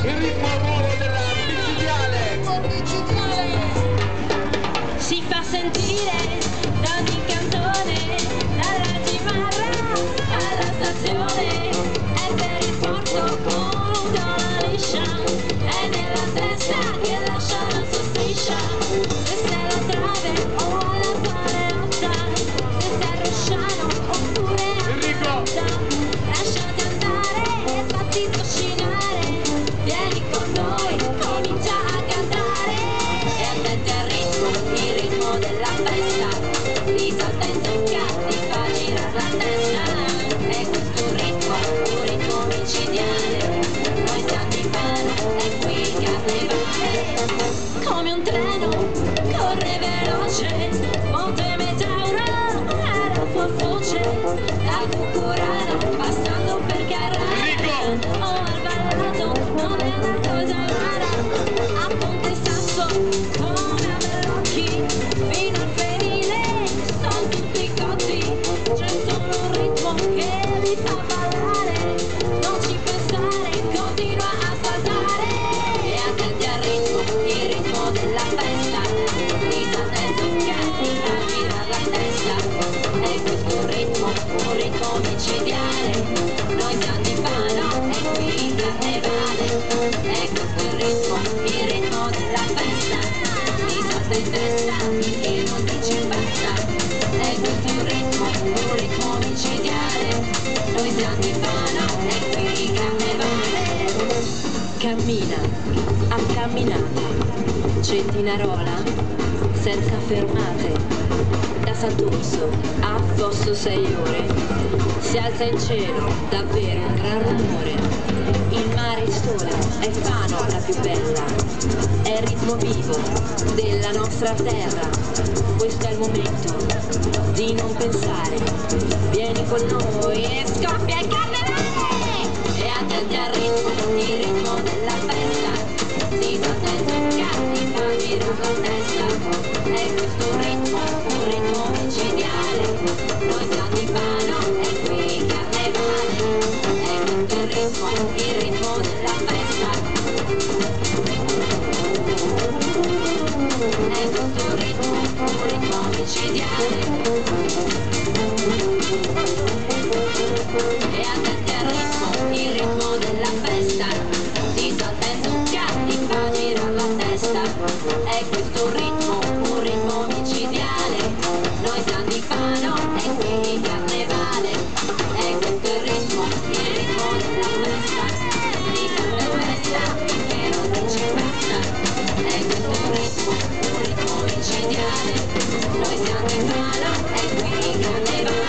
il ritmo nuovo della micidiale. Si fa sentire da ogni cantone, dalla Gimarra alla stazione, è per il porto con una liscia, è nella testa che lascia la sua striscia, se sei la trave o alla paleotta, se sei Rosciano oppure a lasciati andare e fatti trascinare, vieni con noi, comincia a cantare, e attenti al ritmo, il ritmo della festa, ti salta in zucca, ti fa girare la testa, è questo un ritmo micidiale, noi siamo di Fano e qui il carnevale, come un treno, corre veloce, Monte Metauro, è la tua voce, da Cucurano, passando per Carrara, o al Ballato, non è una cosa rara, a Ponte Sasso, come a Bellocchi, fino al Ferile, sono tutti cotti, c'è solo un ritmo che li fa ballare, non ci pensare, continua a saltare, e attenti al ritmo, il ritmo della festa, ti salta in zucca, ti fa girare la testa, è questo un ritmo micidiale, noi siamo di Fano e qui il carnevale, è questo il ritmo della festa, ti salta in testa e non ti ci passa, è questo un ritmo micidiale, noi siamo di Fano e qui il carnevale. Cammina, a camminate, Cettinarola, senza fermate, da Sant'Orso a Fosso 6 ore, si alza in cielo davvero un gran rumore, il mare sola, è Fano la più bella, è il ritmo vivo della nostra terra, questo è il momento di non pensare, vieni con noi e scoppia il carnevale, E attenti al ritmo, il ritmo della festa, ti salta in zucca, ti fa girare la testa, è questo un ritmo micidiale, noi siamo di Fano e qui il carnevale, è questo il ritmo della festa, è questo un ritmo micidiale, e attenti al ritmo, il ritmo della festa, ti salta in zucca, ti fa girare la testa, è questo un ritmo micidiale, noi siamo di Fano e qui il carnevale, è questo il ritmo della festa, ti salta in testa finché non ti ci passa, è questo un ritmo micidiale, noi siamo di Fano e qui il carnevale.